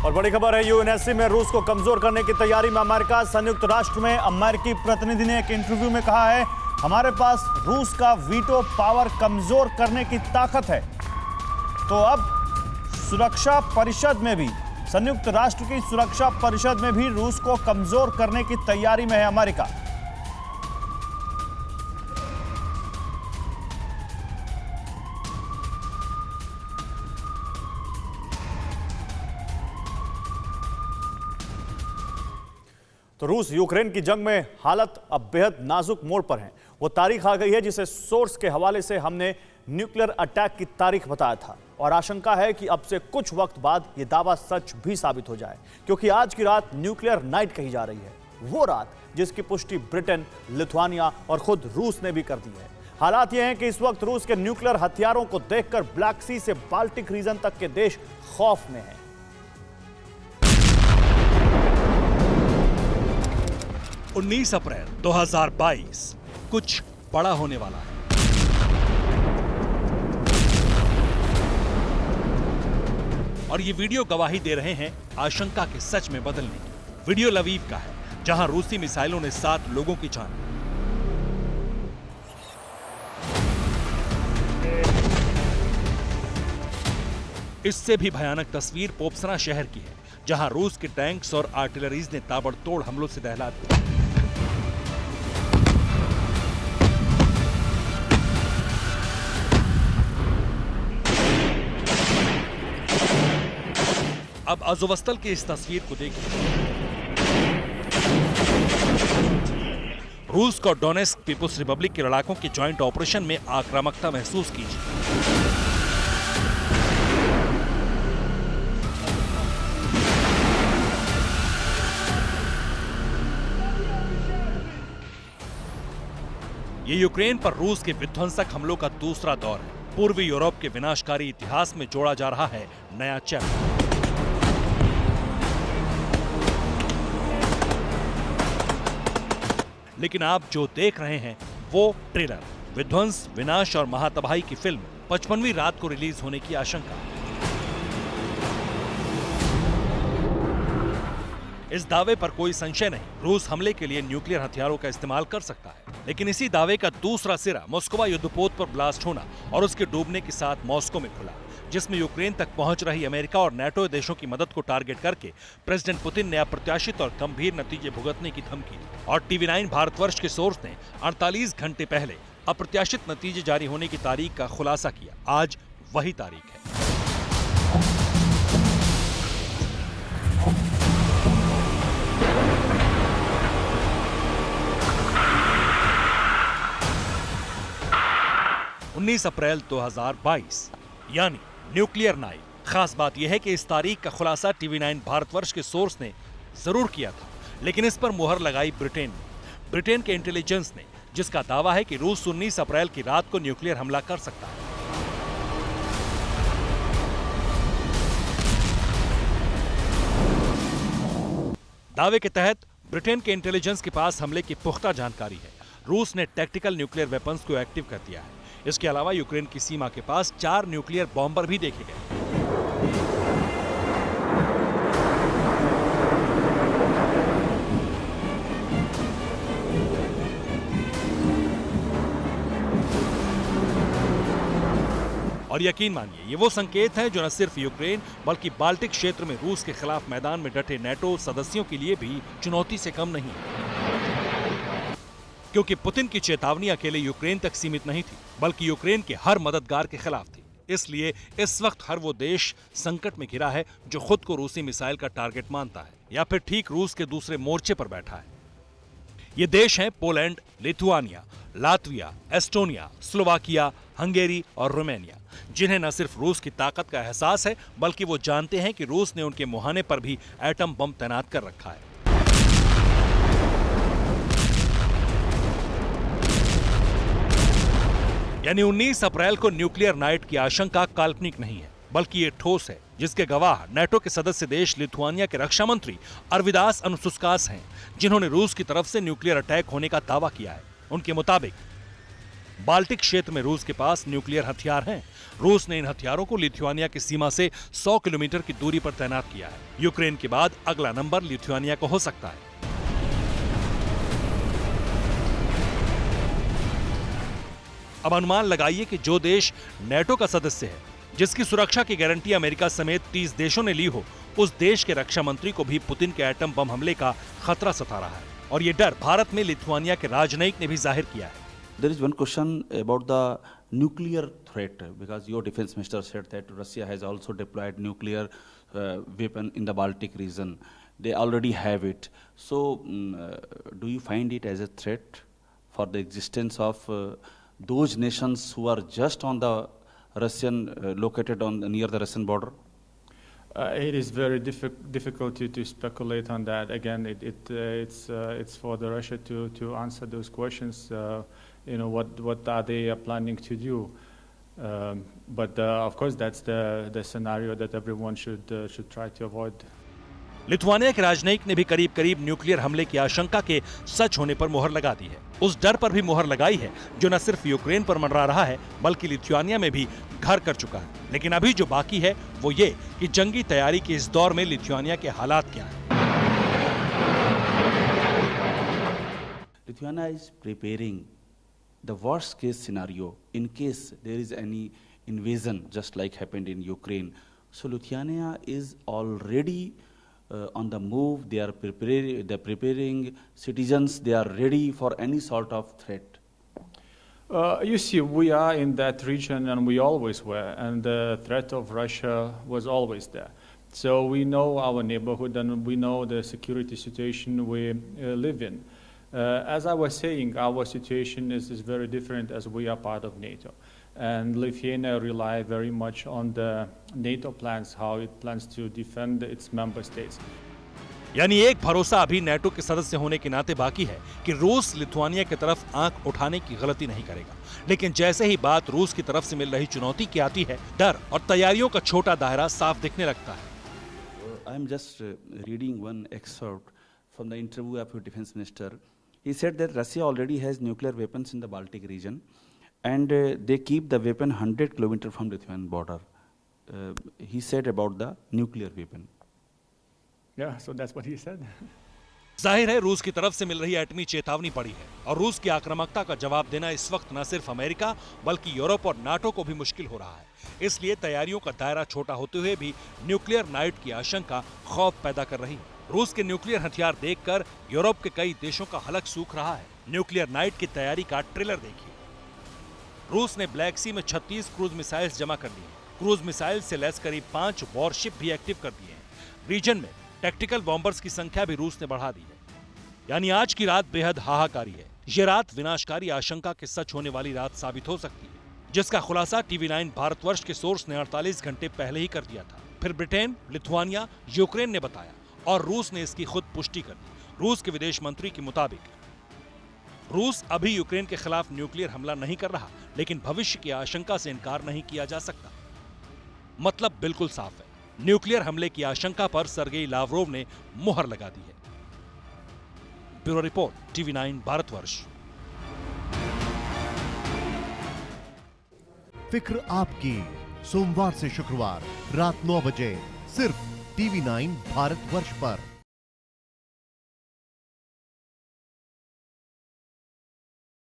और बड़ी खबर है, यूएनएससी में रूस को कमजोर करने की तैयारी में अमेरिका। संयुक्त राष्ट्र में अमेरिकी प्रतिनिधि ने एक इंटरव्यू में कहा है, हमारे पास रूस का वीटो पावर कमजोर करने की ताकत है। तो अब सुरक्षा परिषद में भी, संयुक्त राष्ट्र की सुरक्षा परिषद में भी रूस को कमजोर करने की तैयारी में है अमेरिका। तो रूस यूक्रेन की जंग में हालत अब बेहद नाजुक मोड़ पर है। वो तारीख आ गई है जिसे सोर्स के हवाले से हमने न्यूक्लियर अटैक की तारीख बताया था, और आशंका है कि अब से कुछ वक्त बाद ये दावा सच भी साबित हो जाए, क्योंकि आज की रात न्यूक्लियर नाइट कही जा रही है। वो रात जिसकी पुष्टि ब्रिटेन, लिथुआनिया और खुद रूस ने भी कर दी है। हालात ये हैं कि इस वक्त रूस के न्यूक्लियर हथियारों को देखकर ब्लैक सी से बाल्टिक रीजन तक के देश खौफ में हैं। 19 अप्रैल 2022 कुछ बड़ा होने वाला है। और ये वीडियो गवाही दे रहे हैं आशंका के सच में बदलने की। वीडियो लवीव का है, जहां रूसी मिसाइलों ने 7 लोगों की जान ली। इससे भी भयानक तस्वीर पोप्सना शहर की है, जहां रूस के टैंक्स और आर्टिलरीज ने ताबड़तोड़ हमलों से दहला दिया। अब अज़ोवस्ताल की इस तस्वीर को देखिए। रूस और डोनेस्क पीपुल्स रिपब्लिक के लड़ाकों के जॉइंट ऑपरेशन में आक्रामकता महसूस कीजिए। ये यूक्रेन पर रूस के विध्वंसक हमलों का दूसरा दौर है। पूर्वी यूरोप के विनाशकारी इतिहास में जोड़ा जा रहा है नया चैप्टर। लेकिन आप जो देख रहे हैं वो ट्रेलर। विध्वंस, विनाश और महातबाही की फिल्म 55वीं रात को रिलीज होने की आशंका। इस दावे पर कोई संशय नहीं, रूस हमले के लिए न्यूक्लियर हथियारों का इस्तेमाल कर सकता है। लेकिन इसी दावे का दूसरा सिरा मॉस्को युद्धपोत पर ब्लास्ट होना और उसके डूबने के साथ मॉस्को में खुला, जिसमें यूक्रेन तक पहुंच रही अमेरिका और नाटो देशों की मदद को टारगेट करके प्रेसिडेंट पुतिन ने अप्रत्याशित और गंभीर नतीजे भुगतने की धमकी दी। और टीवी9 भारतवर्ष के सोर्स ने 48 घंटे पहले अप्रत्याशित नतीजे जारी होने की तारीख का खुलासा किया। आज वही तारीख है। अप्रैल 2022 यानी न्यूक्लियर नाइट। खास बात यह है कि इस तारीख का खुलासा टीवी9 भारतवर्ष के सोर्स ने जरूर किया था, लेकिन इस पर मुहर लगाई ब्रिटेन के इंटेलिजेंस ने, जिसका दावा है कि रूस 19 अप्रैल की रात को न्यूक्लियर हमला कर सकता है। दावे के तहत ब्रिटेन के इंटेलिजेंस के पास हमले की पुख्ता जानकारी है। रूस ने टैक्टिकल न्यूक्लियर वेपन्स को एक्टिव कर दिया है। इसके अलावा यूक्रेन की सीमा के पास 4 न्यूक्लियर बॉम्बर भी देखे गए। और यकीन मानिए, ये वो संकेत हैं जो न सिर्फ यूक्रेन बल्कि बाल्टिक क्षेत्र में रूस के खिलाफ मैदान में डटे नाटो सदस्यों के लिए भी चुनौती से कम नहीं है। क्योंकि पुतिन की चेतावनी अकेले यूक्रेन तक सीमित नहीं थी, बल्कि यूक्रेन के हर मददगार के खिलाफ थी। इसलिए इस वक्त हर वो देश संकट में घिरा है जो खुद को रूसी मिसाइल का टारगेट मानता है या फिर ठीक रूस के दूसरे मोर्चे पर बैठा है। ये देश हैं Poland, Lithuania, Latvia, Estonia, Slovakia, Hungary और रोमानिया, जिन्हें न सिर्फ रूस की ताकत का एहसास है, बल्कि वो जानते हैं कि रूस ने उनके मुहाने पर भी एटम बम तैनात कर रखा है। यानी 19 अप्रैल को न्यूक्लियर नाइट की आशंका काल्पनिक नहीं है, बल्कि ये ठोस है, जिसके गवाह नाटो के सदस्य देश लिथुआनिया के रक्षा मंत्री अर्विदास अनुसुस्कास हैं, जिन्होंने रूस की तरफ से न्यूक्लियर अटैक होने का दावा किया है। उनके मुताबिक बाल्टिक क्षेत्र में रूस के पास न्यूक्लियर हथियार हैं। रूस ने इन हथियारों को लिथुआनिया की सीमा से 100 किलोमीटर की दूरी पर तैनात किया है। यूक्रेन के बाद अगला नंबर लिथुआनिया को हो सकता है। अब अनुमान लगाइए कि जो देश नेटो का सदस्य है, जिसकी सुरक्षा की गारंटी अमेरिका समेत 30 देशों ने ली हो, उस देश के रक्षा मंत्री को भी पुतिन के एटम बम हमले का खतरा सता रहा है। और ये डर भारत में लिथुआनिया के राजनयिक ने भी जाहिर किया है। There is one question about the nuclear threat, because your defense minister said that Russia has also deployed nuclear weapon in the Baltic region. They already have it. So, do you find it as a threat for the existence of those nations who are just on the Russian, located on near the Russian border? It is very difficult to speculate on that. Again, it's for the Russia to answer those questions. What are they planning to do? But of course, that's the scenario that everyone should try to avoid. Lithuania के राजनयिक ने भी करीब करीब nuclear हमले की आशंका के सच होने पर मोहर लगा दी है। उस डर पर भी मोहर लगाई है जो न सिर्फ यूक्रेन पर मंडरा रहा है, बल्कि लिथुआनिया में भी घर कर चुका है। लेकिन अभी जो बाकी है वो ये कि जंगी तैयारी के इस दौर में लिथुआनिया के हालात क्या हैं। Lithuania is preparing the worst case scenario in case there is any invasion, just like happened in Ukraine. So Lithuania is already on the move. They are preparing citizens. They are ready for any sort of threat. You see, we are in that region, and we always were, and the threat of Russia was always there. So we know our neighborhood, and we know the security situation we live in. As I was saying, our situation is very different as we are part of NATO. And Lithuania rely very much on the NATO plans, how it plans to defend its member states. यानी एक भरोसा अभी NATO के सदस्य होने के नाते बाकी है कि रूस लिथुआनिया की तरफ आंख उठाने की गलती नहीं करेगा। लेकिन जैसे ही बात रूस की तरफ से मिल रही चुनौती की आती है, डर और तैयारियों का छोटा दायरा साफ दिखने लगता है। I am just reading one excerpt from the interview of your defense minister. He said that Russia already has nuclear weapons in the Baltic region, and they keep the weapon 100 kilometers from the Lithuanian border. He said about the nuclear weapon. Yeah, so that's what he said. जाहिर है रूस की तरफ से मिल रही एटमी चेतावनी पड़ी है और रूस की आक्रामकता का जवाब देना इस वक्त न सिर्फ अमेरिका बल्कि यूरोप और नाटो को भी मुश्किल हो रहा है। इसलिए तैयारियों का दायरा छोटा होते हुए भी न्यूक्लियर नाइट की आशंका खौफ पैदा कर रही है। रूस के न्यूक्लियर हथियार देखकर यूरोप के कई देशों का हलक सूख रहा है। न्यूक्लियर नाइट की तैयारी का ट्रेलर देखिए। रूस ने ब्लैक सी में 36 क्रूज मिसाइल्स जमा कर लिए। क्रूज मिसाइल से लैस करीब 5 वॉरशिप भी एक्टिव कर दिए हैं। रीजन में टैक्टिकल बॉम्बर्स की संख्या भी रूस ने बढ़ा दी है। यानी आज की रात बेहद हाहाकारी है। ये रात विनाशकारी आशंका के सच होने वाली रात साबित हो सकती है, जिसका खुलासा TV9 भारतवर्ष के सोर्स ने 48 घंटे पहले ही कर दिया था। फिर ब्रिटेन, लिथुआनिया, यूक्रेन ने बताया और रूस ने इसकी खुद पुष्टि कर दी। रूस के विदेश मंत्री के मुताबिक रूस अभी यूक्रेन के खिलाफ न्यूक्लियर हमला नहीं कर रहा, लेकिन भविष्य की आशंका से इनकार नहीं किया जा सकता। मतलब बिल्कुल साफ है, न्यूक्लियर हमले की आशंका पर सर्गेई लावरोव ने मुहर लगा दी है। Bureau report, TV9 Bharatvarsh. फिक्र आपकी, सोमवार से शुक्रवार रात 9 बजे सिर्फ TV9 भारतवर्ष पर।